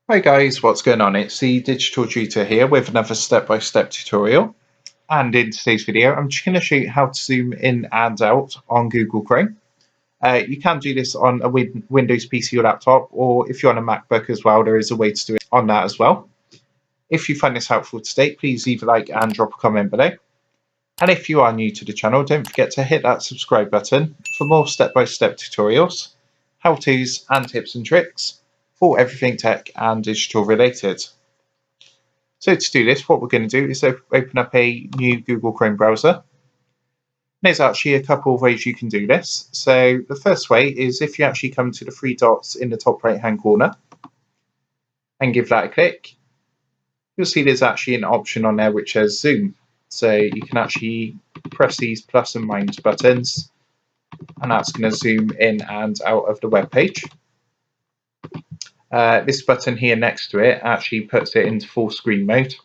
Hi guys, what's going on? It's the Digital Tutor here with another step-by-step tutorial. And in today's video, I'm just going to show you how to zoom in and out on Google Chrome. You can do this on a Windows PC or laptop, or if you're on a MacBook as well, there is a way to do it on that as well. If you find this helpful today, please leave a like and drop a comment below. And if you are new to the channel, don't forget to hit that subscribe button for more step-by-step tutorials, how-tos and tips and tricks for everything tech and digital related. So to do this, what we're going to do is open up a new Google Chrome browser. There's actually a couple of ways you can do this. So the first way is if you actually come to the three dots in the top right hand corner and give that a click, you'll see there's actually an option on there which says zoom. So you can actually press these plus and minus buttons, and that's going to zoom in and out of the web page. This button here next to it actually puts it into full screen mode.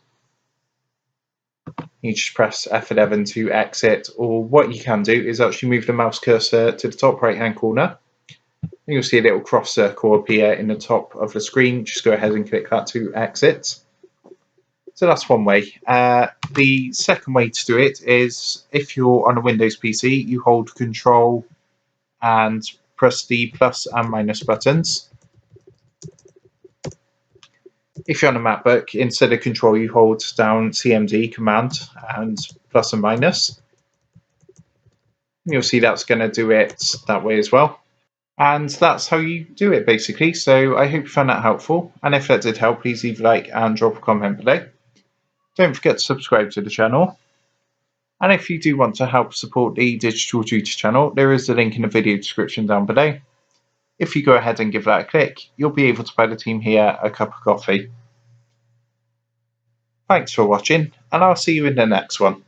You just press F11 to exit, or what you can do is actually move the mouse cursor to the top right hand corner and you'll see a little cross circle appear in the top of the screen. Just go ahead and click that to exit. So that's one way. The second way to do it is if you're on a Windows PC, you hold Control and press the plus and minus buttons. If you're on a MacBook, instead of Control, you hold down CMD, Command, and plus and minus. You'll see that's going to do it that way as well. And that's how you do it, basically. So I hope you found that helpful. And if that did help, please leave a like and drop a comment below. Don't forget to subscribe to the channel. And if you do want to help support the Digital Tutor channel, there is a link in the video description down below. If you go ahead and give that a click, you'll be able to buy the team here a cup of coffee. Thanks for watching, and I'll see you in the next one.